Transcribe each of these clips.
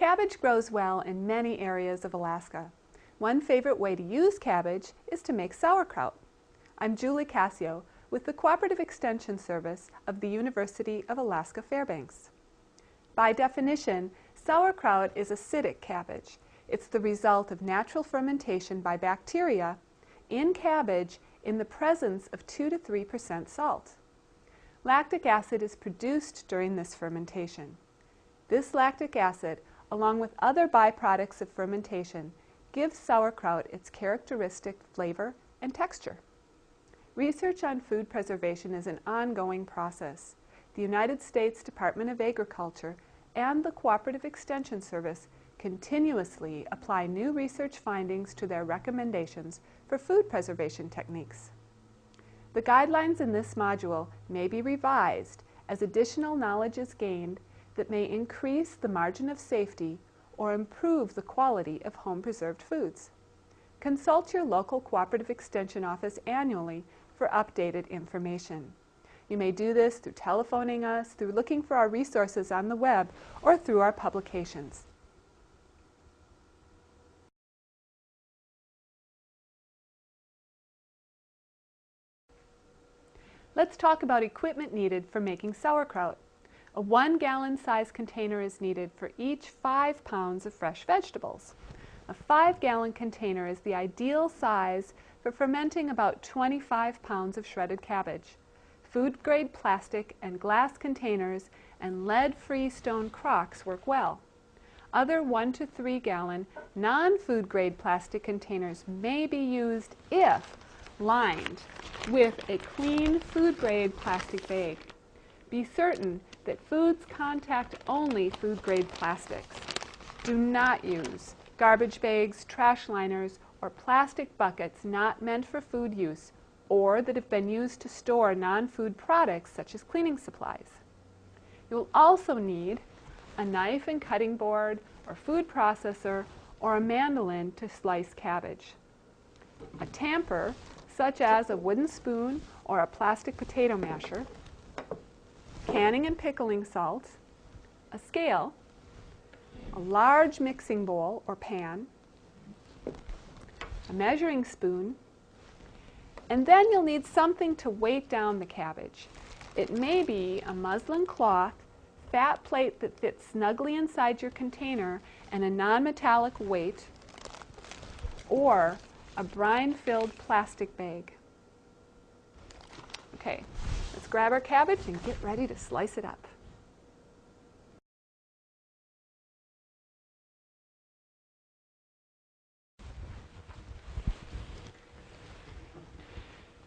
Cabbage grows well in many areas of Alaska. One favorite way to use cabbage is to make sauerkraut. I'm Julie Cassio with the Cooperative Extension Service of the University of Alaska Fairbanks. By definition, sauerkraut is acidic cabbage. It's the result of natural fermentation by bacteria in cabbage in the presence of 2 to 3% salt. Lactic acid is produced during this fermentation. This lactic acid, along with other byproducts of fermentation, gives sauerkraut its characteristic flavor and texture. Research on food preservation is an ongoing process. The United States Department of Agriculture and the Cooperative Extension Service continuously apply new research findings to their recommendations for food preservation techniques. The guidelines in this module may be revised as additional knowledge is gained that may increase the margin of safety or improve the quality of home-preserved foods. Consult your local Cooperative Extension office annually for updated information. You may do this through telephoning us, through looking for our resources on the web, or through our publications. Let's talk about equipment needed for making sauerkraut. A 1-gallon size container is needed for each 5 pounds of fresh vegetables. A 5-gallon container is the ideal size for fermenting about 25 pounds of shredded cabbage. Food-grade plastic and glass containers and lead-free stone crocks work well. Other 1 to 3-gallon non-food grade plastic containers may be used if lined with a clean food-grade plastic bag. Be certain that foods contact only food-grade plastics. Do not use garbage bags, trash liners, or plastic buckets not meant for food use or that have been used to store non-food products such as cleaning supplies. You will also need a knife and cutting board or food processor or a mandolin to slice cabbage. A tamper such as a wooden spoon or a plastic potato masher, canning and pickling salt, a scale, a large mixing bowl or pan, a measuring spoon, and then you'll need something to weight down the cabbage. It may be a muslin cloth, fat plate that fits snugly inside your container and a non-metallic weight, or a brine-filled plastic bag. Okay, let's grab our cabbage and get ready to slice it up.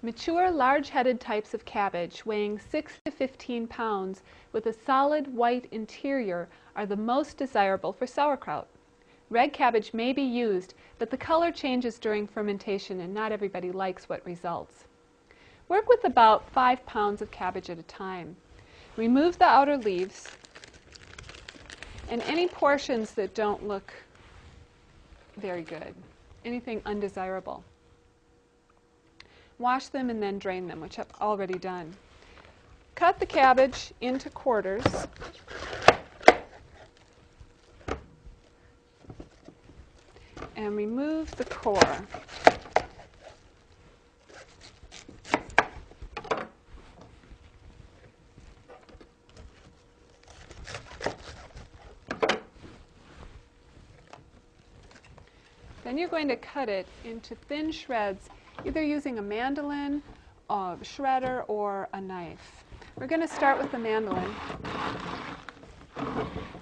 Mature, large-headed types of cabbage weighing 6 to 15 pounds with a solid white interior are the most desirable for sauerkraut. Red cabbage may be used, but the color changes during fermentation and not everybody likes what results. Work with about 5 pounds of cabbage at a time. Remove the outer leaves and any portions that don't look very good, anything undesirable. Wash them and then drain them, which I've already done. Cut the cabbage into quarters. And remove the core. Then you're going to cut it into thin shreds, either using a mandolin, a shredder, or a knife. We're going to start with the mandolin.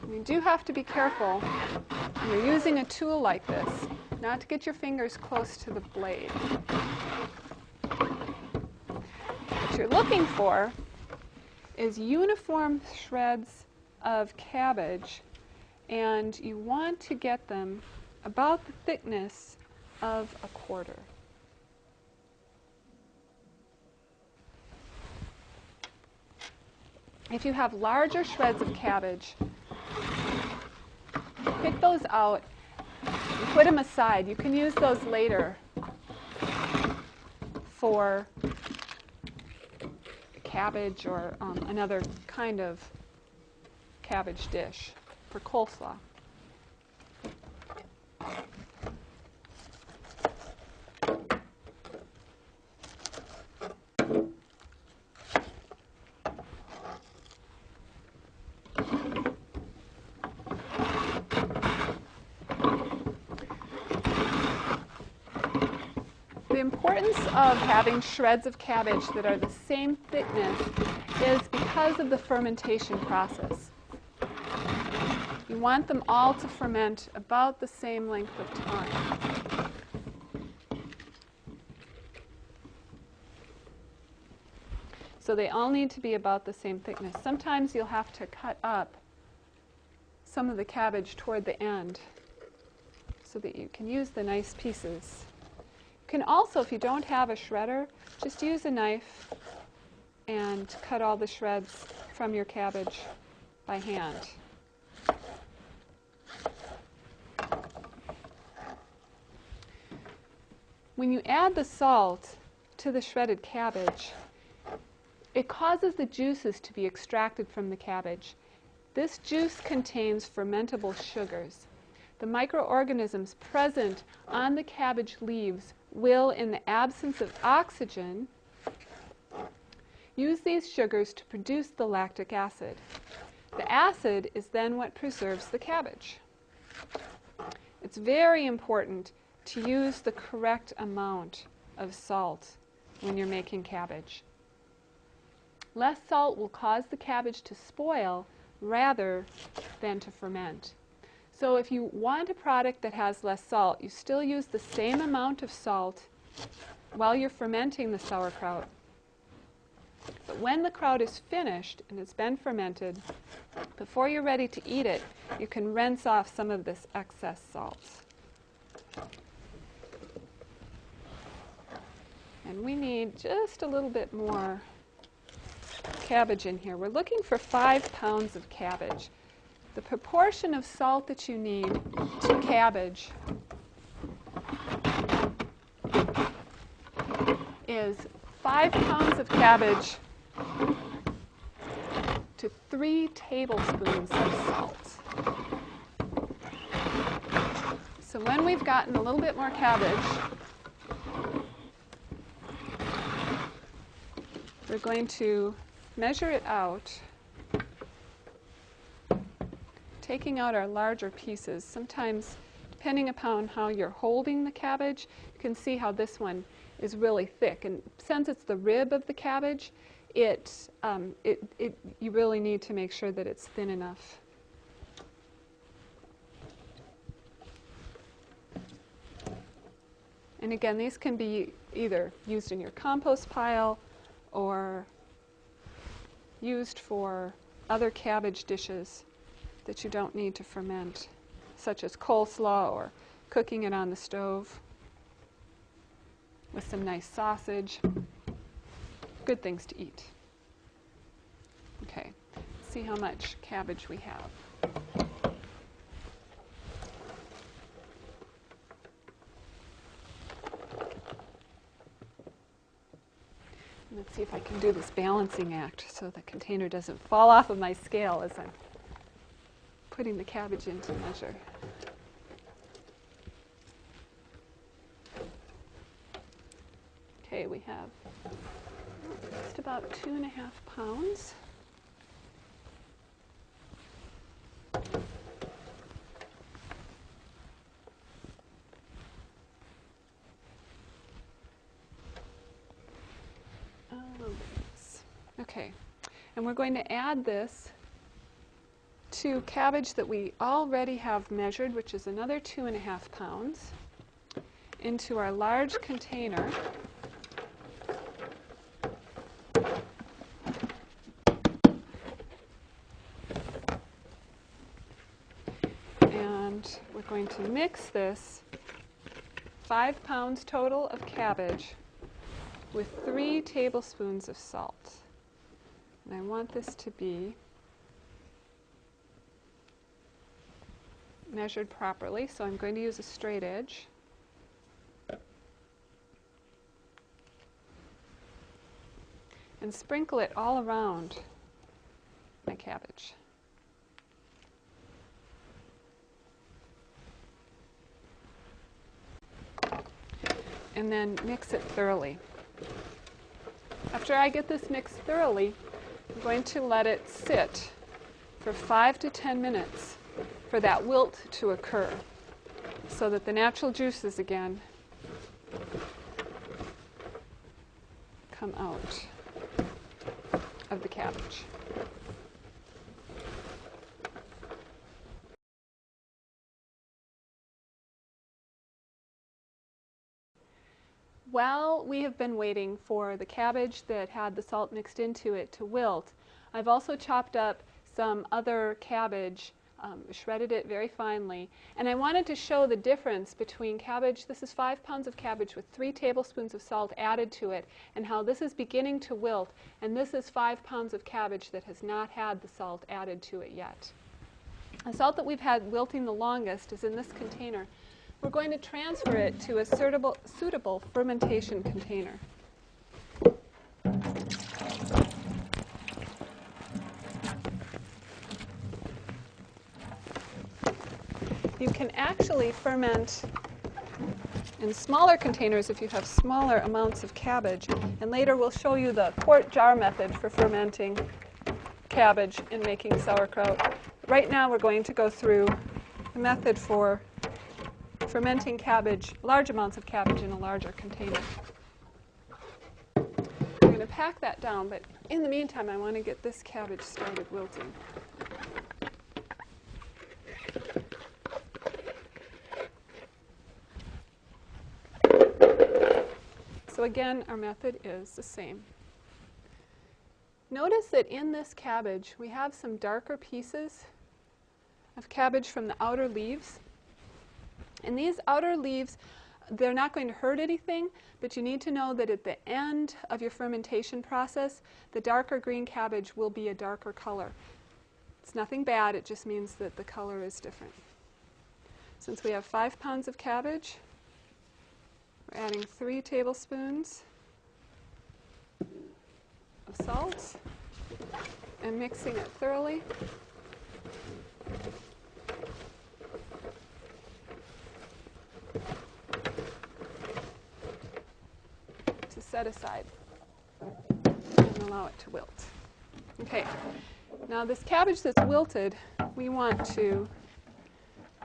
You do have to be careful when you're using a tool like this, not to get your fingers close to the blade. What you're looking for is uniform shreds of cabbage, and you want to get them about the thickness of a quarter. If you have larger shreds of cabbage, pick those out and put them aside. You can use those later for cabbage or another kind of cabbage dish, for coleslaw. importance of having shreds of cabbage that are the same thickness is because of the fermentation process. You want them all to ferment about the same length of time. So they all need to be about the same thickness. Sometimes you'll have to cut up some of the cabbage toward the end so that you can use the nice pieces. You can also, if you don't have a shredder, just use a knife and cut all the shreds from your cabbage by hand. When you add the salt to the shredded cabbage, it causes the juices to be extracted from the cabbage. This juice contains fermentable sugars. The microorganisms present on the cabbage leaves will, in the absence of oxygen, use these sugars to produce the lactic acid. The acid is then what preserves the cabbage. It's very important to use the correct amount of salt when you're making cabbage. Less salt will cause the cabbage to spoil rather than to ferment. So if you want a product that has less salt, you still use the same amount of salt while you're fermenting the sauerkraut. But when the kraut is finished and it's been fermented, before you're ready to eat it, you can rinse off some of this excess salt. And we need just a little bit more cabbage in here. We're looking for 5 pounds of cabbage. The proportion of salt that you need to cabbage is 5 pounds of cabbage to 3 tablespoons of salt. So when we've gotten a little bit more cabbage, we're going to measure it out, taking out our larger pieces. Sometimes, depending upon how you're holding the cabbage, you can see how this one is really thick. And since it's the rib of the cabbage, you really need to make sure that it's thin enough. And again, these can be either used in your compost pile or used for other cabbage dishes that you don't need to ferment, such as coleslaw or cooking it on the stove with some nice sausage. Good things to eat. Okay, let's see how much cabbage we have. Let's see if I can do this balancing act so the container doesn't fall off of my scale as I'm putting the cabbage into measure. Okay, we have just about 2.5 pounds. Okay, and we're going to add this to cabbage that we already have measured, which is another 2.5 pounds, into our large container. And we're going to mix this 5 pounds total of cabbage with 3 tablespoons of salt. And I want this to be measured properly, so I'm going to use a straight edge. And sprinkle it all around my cabbage. And then mix it thoroughly. After I get this mixed thoroughly, I'm going to let it sit for 5 to 10 minutes for that wilt to occur so that the natural juices again come out of the cabbage. While we have been waiting for the cabbage that had the salt mixed into it to wilt, I've also chopped up some other cabbage, shredded it very finely, and I wanted to show the difference between cabbage. This is 5 pounds of cabbage with 3 tablespoons of salt added to it, and how this is beginning to wilt, and this is 5 pounds of cabbage that has not had the salt added to it yet. The salt that we've had wilting the longest is in this container. We're going to transfer it to a suitable fermentation container. You can actually ferment in smaller containers if you have smaller amounts of cabbage. And later we'll show you the quart jar method for fermenting cabbage and making sauerkraut. Right now we're going to go through the method for fermenting cabbage, large amounts of cabbage in a larger container. I'm going to pack that down, but in the meantime I want to get this cabbage started wilting. So again, our method is the same. Notice that in this cabbage we have some darker pieces of cabbage from the outer leaves. And these outer leaves, they're not going to hurt anything, but you need to know that at the end of your fermentation process, the darker green cabbage will be a darker color. It's nothing bad, it just means that the color is different. Since we have 5 pounds of cabbage, we're adding 3 tablespoons of salt and mixing it thoroughly. To set aside and allow it to wilt. Okay, now this cabbage that's wilted, we want to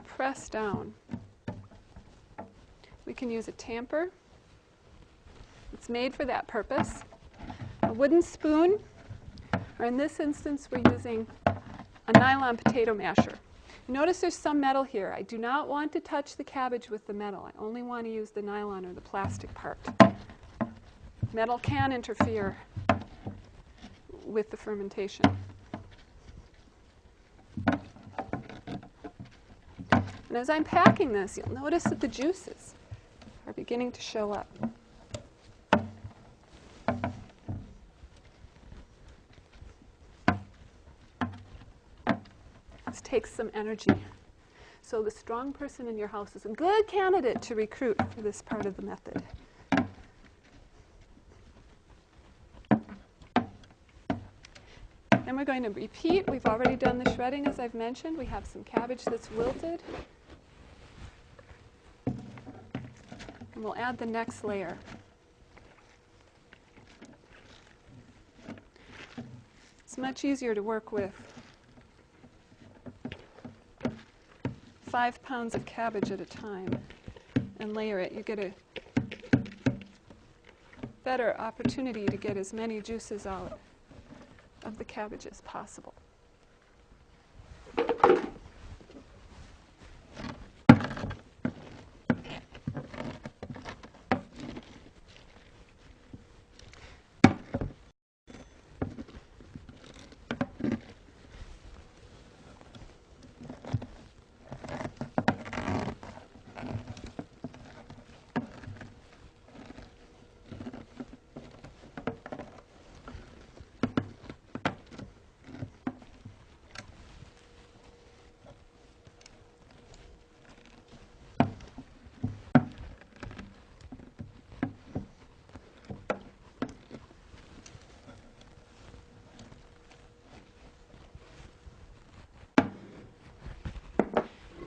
press down. We can use a tamper. It's made for that purpose. A wooden spoon, or in this instance we're using a nylon potato masher. Notice there's some metal here. I do not want to touch the cabbage with the metal. I only want to use the nylon or the plastic part. Metal can interfere with the fermentation. And as I'm packing this, you'll notice that the juices are beginning to show up. This takes some energy. So the strong person in your house is a good candidate to recruit for this part of the method. Then we're going to repeat. We've already done the shredding, as I've mentioned. We have some cabbage that's wilted. And we'll add the next layer. It's much easier to work with 5 pounds of cabbage at a time and layer it. You get a better opportunity to get as many juices out of the cabbage as possible.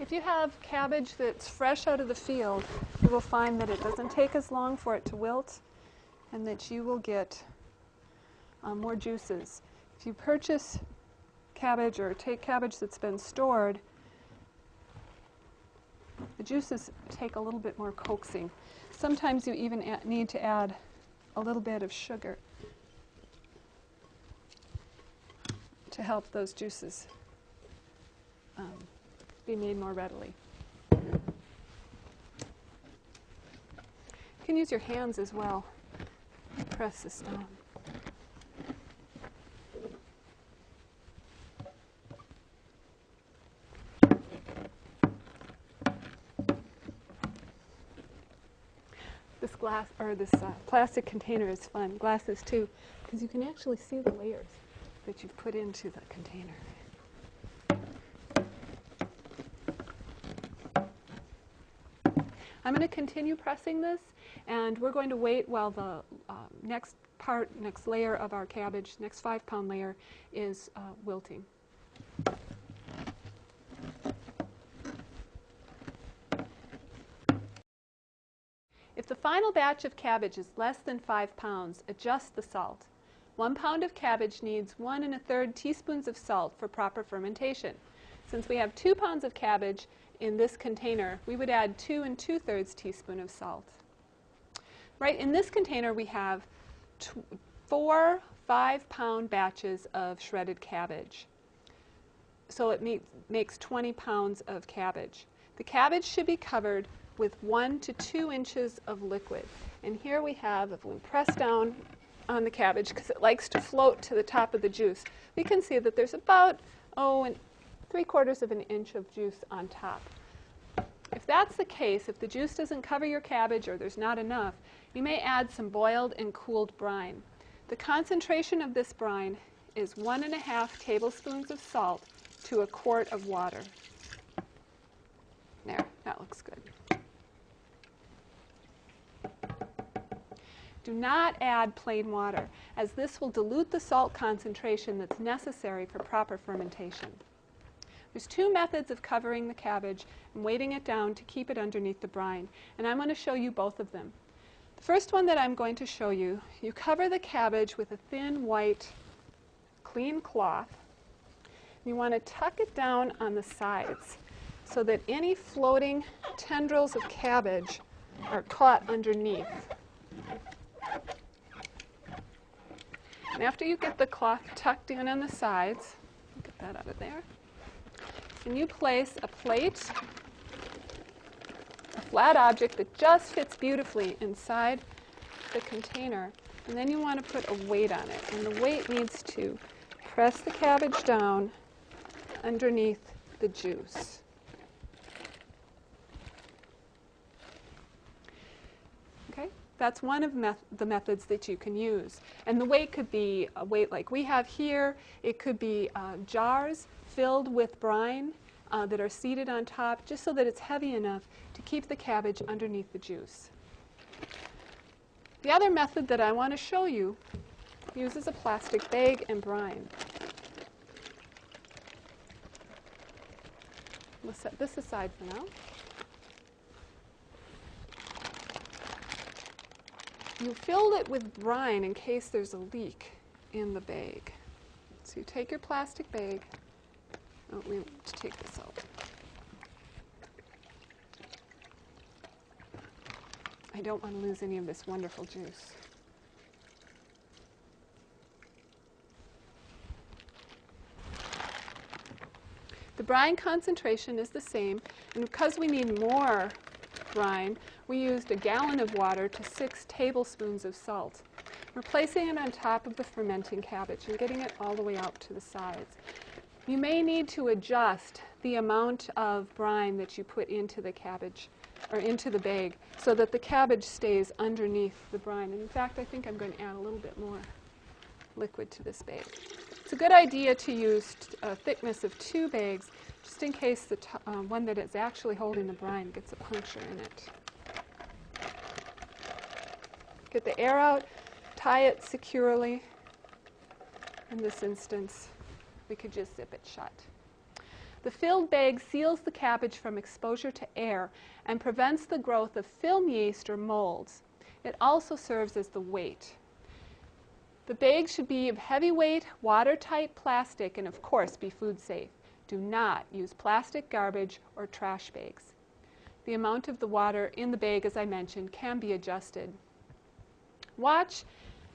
If you have cabbage that's fresh out of the field, you will find that it doesn't take as long for it to wilt and that you will get more juices. If you purchase cabbage or take cabbage that's been stored, the juices take a little bit more coaxing. Sometimes you even need to add a little bit of sugar to help those juices be made more readily. You can use your hands as well. Press this down. This glass, or this plastic container is fun. Glass is too, because you can actually see the layers that you've put into the container. I'm going to continue pressing this, and we're going to wait while the next layer of our cabbage, next 5-pound layer, is wilting. If the final batch of cabbage is less than 5 pounds, adjust the salt. 1 pound of cabbage needs 1 1/3 teaspoons of salt for proper fermentation. Since we have 2 pounds of cabbage in this container, we would add 2 2/3 teaspoons of salt. Right, in this container we have 4 5-pound batches of shredded cabbage. So it makes 20 pounds of cabbage. The cabbage should be covered with 1 to 2 inches of liquid. And here we have, if we press down on the cabbage, because it likes to float to the top of the juice, we can see that there's about, 3/4 of an inch of juice on top. If that's the case, if the juice doesn't cover your cabbage or there's not enough, you may add some boiled and cooled brine. The concentration of this brine is 1 1/2 tablespoons of salt to a quart of water. There, that looks good. Do not add plain water, as this will dilute the salt concentration that's necessary for proper fermentation. There's 2 methods of covering the cabbage and weighting it down to keep it underneath the brine, and I'm going to show you both of them. The first one that I'm going to show you, you cover the cabbage with a thin white clean cloth. You want to tuck it down on the sides so that any floating tendrils of cabbage are caught underneath. And after you get the cloth tucked in on the sides, get that out of there, and you place a plate, a flat object that just fits beautifully inside the container, and then you want to put a weight on it. And the weight needs to press the cabbage down underneath the juice. Okay? That's one of the methods that you can use. And the weight could be a weight like we have here. It could be jars filled with brine that are seated on top, just so that it's heavy enough to keep the cabbage underneath the juice. The other method that I want to show you uses a plastic bag and brine. We'll set this aside for now. You fill it with brine in case there's a leak in the bag. So you take your plastic bag. Oh, we need to take this out. I don't want to lose any of this wonderful juice. The brine concentration is the same, and because we need more brine, we used 1 gallon of water to 6 tablespoons of salt. We're placing it on top of the fermenting cabbage and getting it all the way out to the sides. You may need to adjust the amount of brine that you put into the cabbage or into the bag so that the cabbage stays underneath the brine. And in fact, I think I'm going to add a little bit more liquid to this bag. It's a good idea to use a thickness of 2 bags just in case the one that is actually holding the brine gets a puncture in it. Get the air out, tie it securely. In this instance, we could just zip it shut. The filled bag seals the cabbage from exposure to air and prevents the growth of film yeast or molds. It also serves as the weight. The bag should be of heavyweight, watertight plastic and, of course, be food safe. Do not use plastic garbage or trash bags. The amount of the water in the bag, as I mentioned, can be adjusted. Watch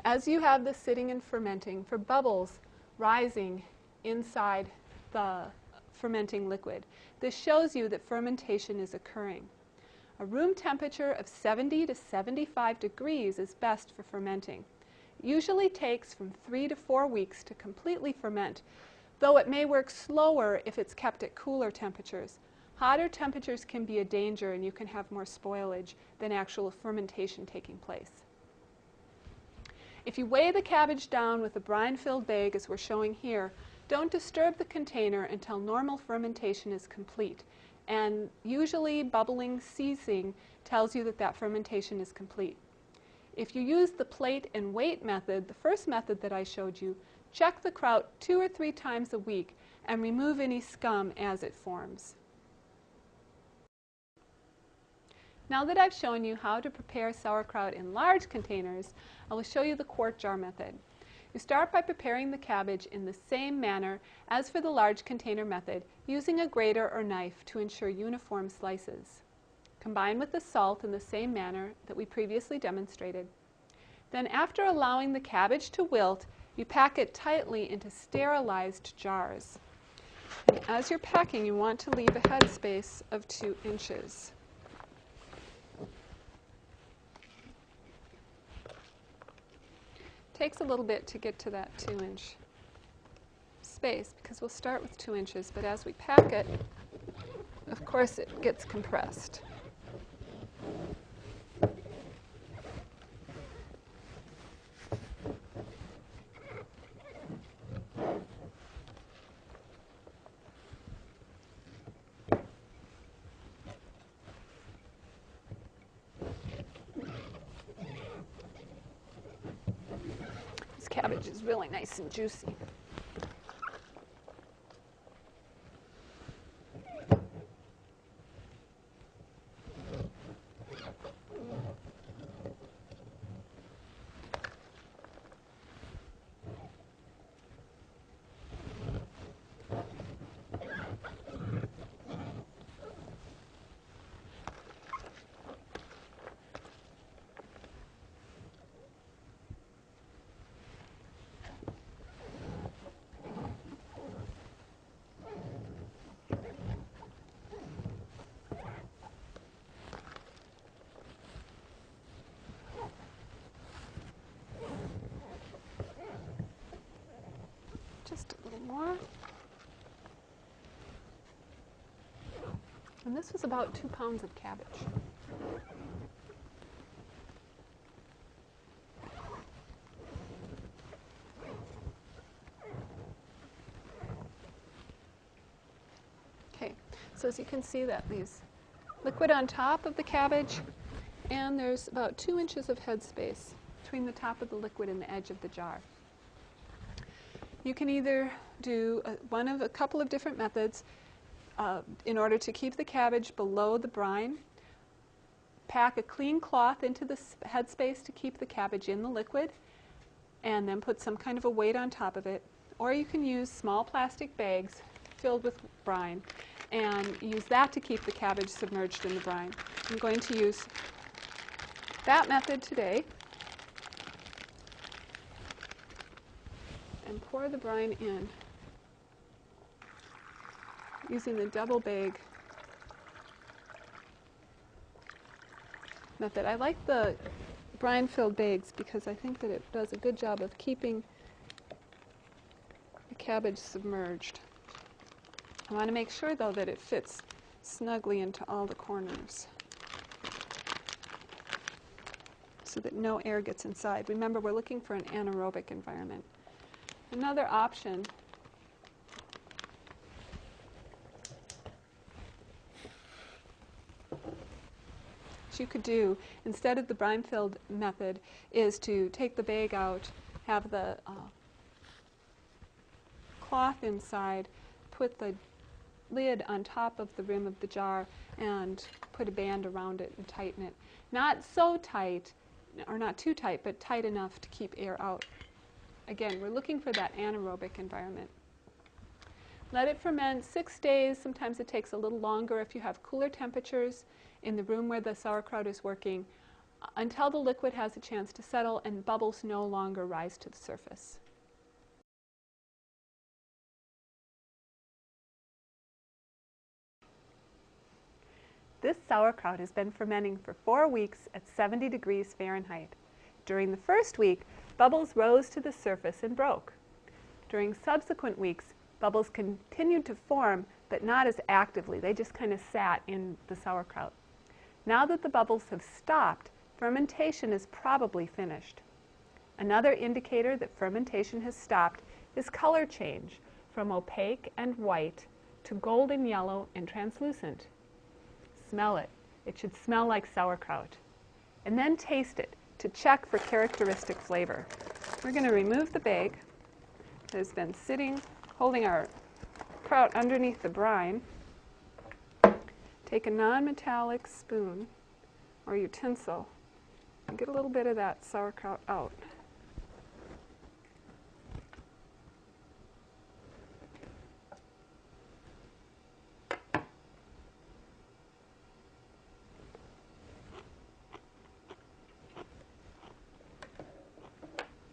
as you have this sitting and fermenting for bubbles rising inside the fermenting liquid. This shows you that fermentation is occurring. A room temperature of 70 to 75 degrees is best for fermenting. It usually takes from 3 to 4 weeks to completely ferment, though it may work slower if it's kept at cooler temperatures. Hotter temperatures can be a danger and you can have more spoilage than actual fermentation taking place. If you weigh the cabbage down with a brine-filled bag, as we're showing here, don't disturb the container until normal fermentation is complete. And usually bubbling ceasing tells you that that fermentation is complete. If you use the plate and weight method, the first method that I showed you, check the kraut 2 or 3 times a week and remove any scum as it forms. Now that I've shown you how to prepare sauerkraut in large containers, I will show you the quart jar method. You start by preparing the cabbage in the same manner as for the large container method, using a grater or knife to ensure uniform slices. Combine with the salt in the same manner that we previously demonstrated. Then, after allowing the cabbage to wilt, you pack it tightly into sterilized jars. And as you're packing, you want to leave a headspace of 2 inches. Takes a little bit to get to that 2-inch space because we'll start with 2 inches, but as we pack it, of course it gets compressed. Cabbage is really nice and juicy. Just a little more. And this was about 2 pounds of cabbage. Okay, so as you can see, that leaves liquid on top of the cabbage, and there's about 2 inches of headspace between the top of the liquid and the edge of the jar. You can either do one of a couple of different methods in order to keep the cabbage below the brine. Pack a clean cloth into the headspace to keep the cabbage in the liquid, and then put some kind of a weight on top of it. Or you can use small plastic bags filled with brine and use that to keep the cabbage submerged in the brine. I'm going to use that method today. And pour the brine in using the double bag method. I like the brine-filled bags because I think that it does a good job of keeping the cabbage submerged. I want to make sure, though, that it fits snugly into all the corners so that no air gets inside. Remember, we're looking for an anaerobic environment. Another option you could do instead of the brine-filled method is to take the bag out, have the cloth inside, put the lid on top of the rim of the jar, and put a band around it and tighten it. Not so tight, or not too tight, but tight enough to keep air out. Again, we're looking for that anaerobic environment. Let it ferment 6 days. Sometimes it takes a little longer if you have cooler temperatures in the room where the sauerkraut is working. until the liquid has a chance to settle and bubbles no longer rise to the surface. This sauerkraut has been fermenting for 4 weeks at 70 degrees Fahrenheit. During the first week, bubbles rose to the surface and broke. During subsequent weeks, bubbles continued to form, but not as actively. They just kind of sat in the sauerkraut. Now that the bubbles have stopped, fermentation is probably finished. Another indicator that fermentation has stopped is color change from opaque and white to golden yellow and translucent. Smell it. It should smell like sauerkraut. And then taste it to check for characteristic flavor. We're going to remove the bag that has been sitting, holding our kraut underneath the brine. Take a non-metallic spoon or utensil and get a little bit of that sauerkraut out.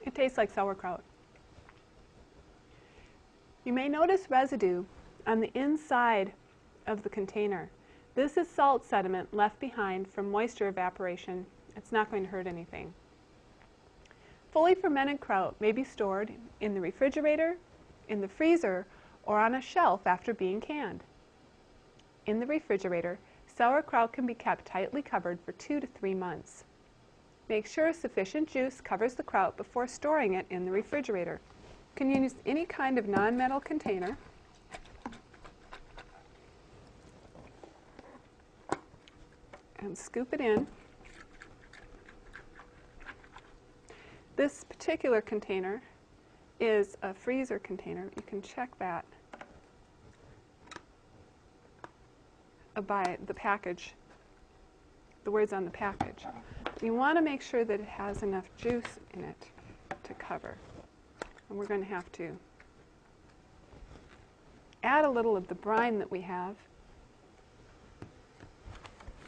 It tastes like sauerkraut. You may notice residue on the inside of the container. This is salt sediment left behind from moisture evaporation. It's not going to hurt anything. Fully fermented kraut may be stored in the refrigerator, in the freezer, or on a shelf after being canned. In the refrigerator, sauerkraut can be kept tightly covered for 2 to 3 months. Make sure sufficient juice covers the kraut before storing it in the refrigerator. You can use any kind of non-metal container. And scoop it in. This particular container is a freezer container. You can check that by the package, the words on the package. You want to make sure that it has enough juice in it to cover. And we're going to have to add a little of the brine that we have,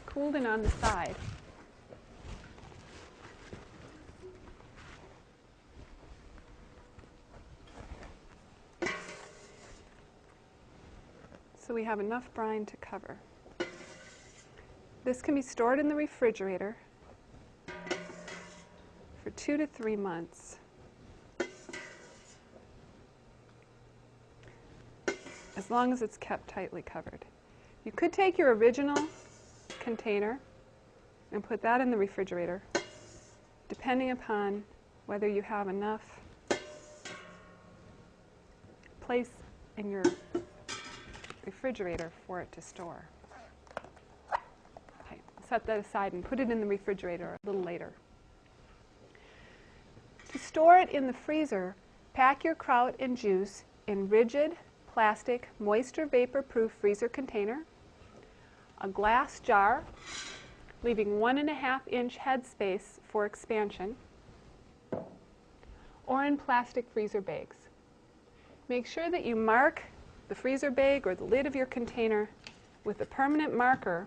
cooled in on the side. So we have enough brine to cover. This can be stored in the refrigerator for 2 to 3 months. As long as it's kept tightly covered. You could take your original container and put that in the refrigerator, depending upon whether you have enough place in your refrigerator for it to store. Okay, set that aside and put it in the refrigerator a little later. To store it in the freezer, pack your kraut and juice in rigid plastic moisture vapor-proof freezer container, a glass jar, leaving 1.5-inch headspace for expansion, or in plastic freezer bags. Make sure that you mark the freezer bag or the lid of your container with a permanent marker.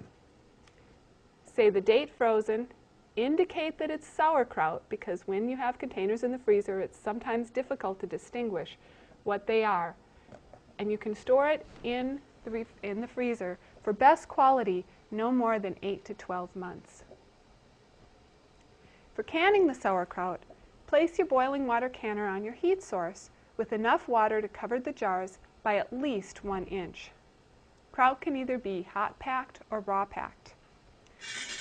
Say the date frozen, indicate that it's sauerkraut, because when you have containers in the freezer, it's sometimes difficult to distinguish what they are. And you can store it in the freezer for best quality no more than 8 to 12 months. For canning the sauerkraut, place your boiling water canner on your heat source with enough water to cover the jars by at least 1 inch. Kraut can either be hot packed or raw packed.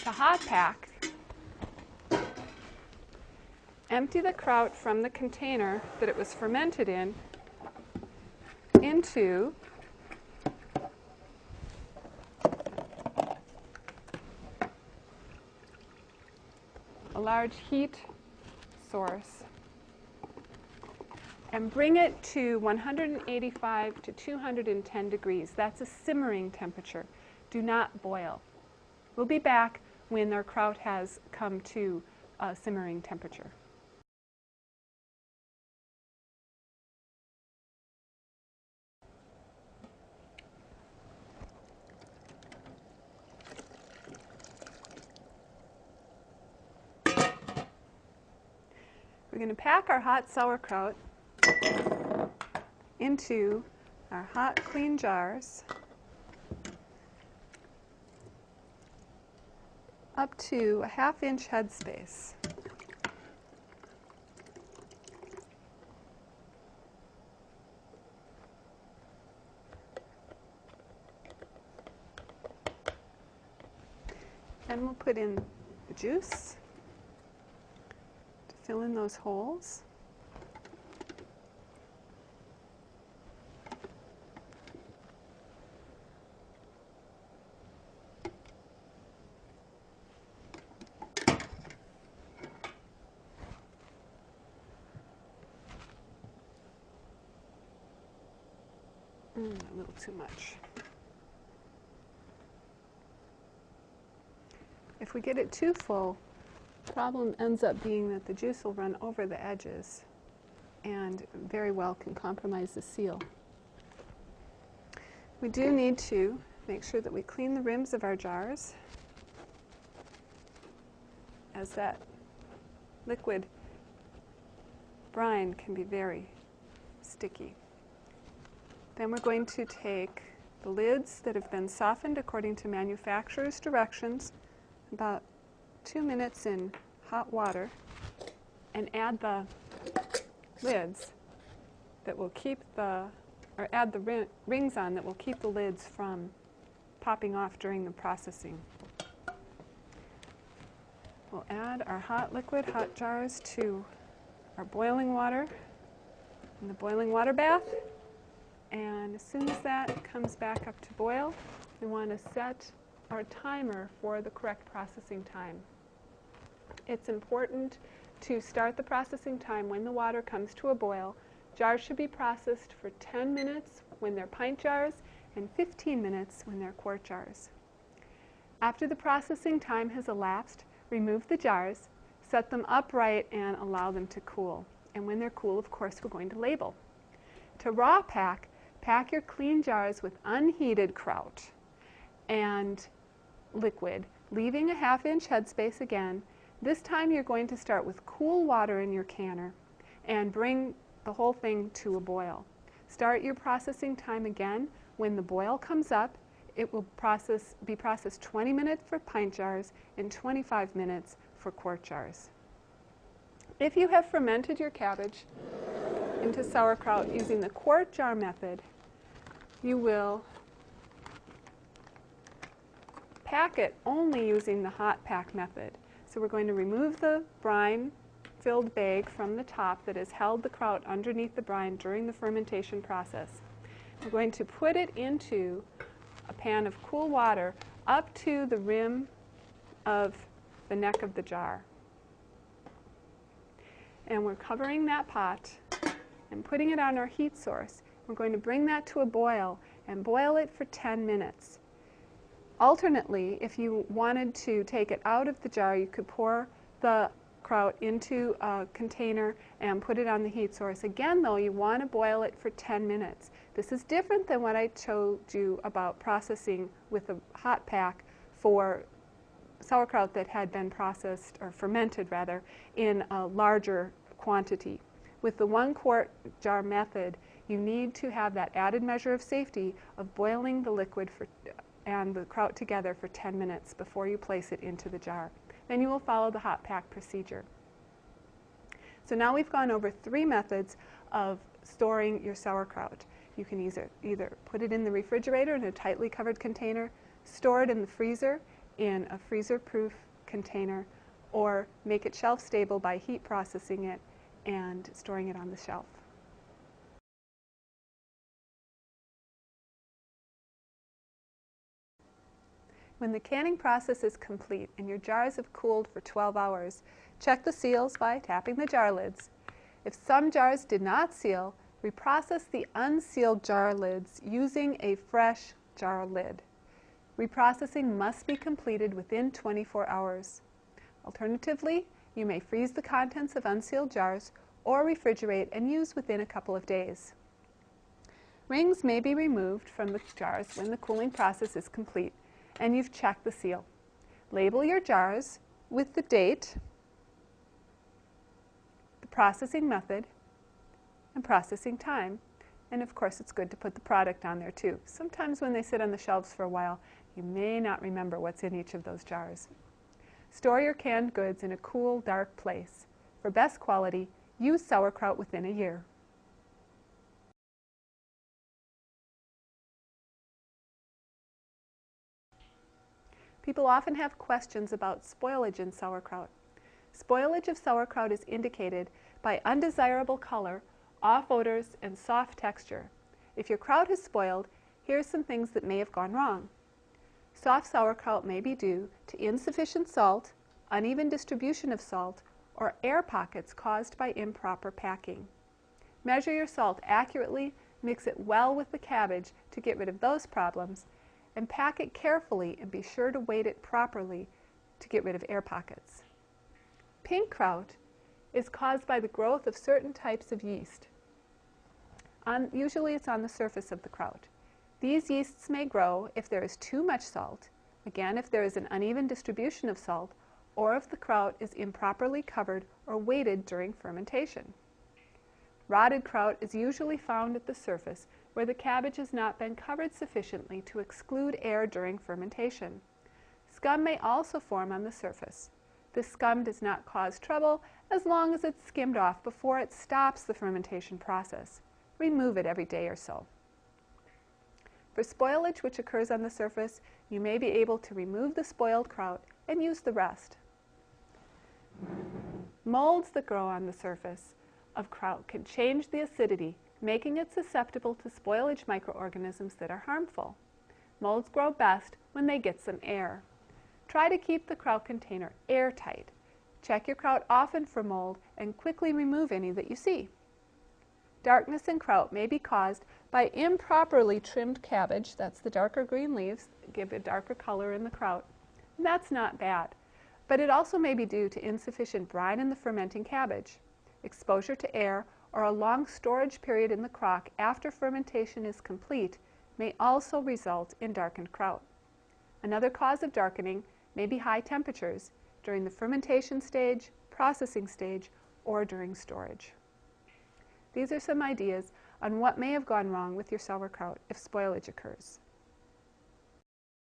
To hot pack, empty the kraut from the container that it was fermented in into a large heat source and bring it to 185 to 210 degrees. That's a simmering temperature. Do not boil. We'll be back when our kraut has come to a simmering temperature. going to pack our hot sauerkraut into our hot, clean jars up to a 1/2 inch headspace. Then we'll put in the juice to fill in those holes. A little too much. If we get it too full, the problem ends up being that the juice will run over the edges and very well can compromise the seal. We do need to make sure that we clean the rims of our jars, as that liquid brine can be very sticky. Then we're going to take the lids that have been softened according to manufacturer's directions, about 2 minutes in hot water, and add the lids that will keep the, or add the rings on that will keep the lids from popping off during the processing. We'll add our hot liquid hot jars to our boiling water in the boiling water bath. And as soon as that comes back up to boil, we want to set our timer for the correct processing time. It's important to start the processing time when the water comes to a boil. Jars should be processed for 10 minutes when they're pint jars and 15 minutes when they're quart jars. After the processing time has elapsed, remove the jars, set them upright, and allow them to cool. And when they're cool, of course, we're going to label. To raw pack, pack your clean jars with unheated kraut and liquid, leaving a 1/2 inch headspace again. This time you're going to start with cool water in your canner and bring the whole thing to a boil. Start your processing time again. When the boil comes up, it will be processed 20 minutes for pint jars and 25 minutes for quart jars. If you have fermented your cabbage into sauerkraut using the quart jar method, you will pack it only using the hot pack method. So we're going to remove the brine-filled bag from the top that has held the kraut underneath the brine during the fermentation process. We're going to put it into a pan of cool water up to the rim of the neck of the jar. And we're covering that pot and putting it on our heat source. We're going to bring that to a boil and boil it for 10 minutes. Alternately, if you wanted to take it out of the jar, you could pour the kraut into a container and put it on the heat source. Again, though, you want to boil it for 10 minutes. This is different than what I told you about processing with a hot pack for sauerkraut that had been processed, or fermented rather, in a larger quantity. With the 1 quart jar method, you need to have that added measure of safety of boiling the liquid and the kraut together for 10 minutes before you place it into the jar. Then you will follow the hot pack procedure. So now we've gone over 3 methods of storing your sauerkraut. You can either put it in the refrigerator in a tightly covered container, store it in the freezer in a freezer-proof container, or make it shelf-stable by heat processing it and storing it on the shelf. When the canning process is complete and your jars have cooled for 12 hours, check the seals by tapping the jar lids. If some jars did not seal, reprocess the unsealed jar lids using a fresh jar lid. Reprocessing must be completed within 24 hours. Alternatively, you may freeze the contents of unsealed jars or refrigerate and use within a couple of days. Rings may be removed from the jars when the cooling process is complete and you've checked the seal. Label your jars with the date, the processing method, and processing time. And of course, it's good to put the product on there too. Sometimes when they sit on the shelves for a while, you may not remember what's in each of those jars. Store your canned goods in a cool, dark place. For best quality, use sauerkraut within a year. People often have questions about spoilage in sauerkraut. Spoilage of sauerkraut is indicated by undesirable color, off odors, and soft texture. If your kraut has spoiled, here's some things that may have gone wrong. Soft sauerkraut may be due to insufficient salt, uneven distribution of salt, or air pockets caused by improper packing. Measure your salt accurately, mix it well with the cabbage to get rid of those problems, and pack it carefully and be sure to weight it properly to get rid of air pockets. Pink kraut is caused by the growth of certain types of yeast. Usually it's on the surface of the kraut. These yeasts may grow if there is too much salt, again if there is an uneven distribution of salt, or if the kraut is improperly covered or weighted during fermentation. Rotted kraut is usually found at the surface where the cabbage has not been covered sufficiently to exclude air during fermentation. Scum may also form on the surface. This scum does not cause trouble as long as it's skimmed off before it stops the fermentation process. Remove it every day or so. For spoilage which occurs on the surface, you may be able to remove the spoiled kraut and use the rest. Molds that grow on the surface of kraut can change the acidity, making it susceptible to spoilage microorganisms that are harmful. Molds grow best when they get some air. Try to keep the kraut container airtight. Check your kraut often for mold and quickly remove any that you see. Darkness in kraut may be caused by improperly trimmed cabbage, that's the darker green leaves, give a darker color in the kraut. And that's not bad, but it also may be due to insufficient brine in the fermenting cabbage. Exposure to air or a long storage period in the crock after fermentation is complete may also result in darkened kraut. Another cause of darkening may be high temperatures during the fermentation stage, processing stage, or during storage. These are some ideas on what may have gone wrong with your sauerkraut if spoilage occurs.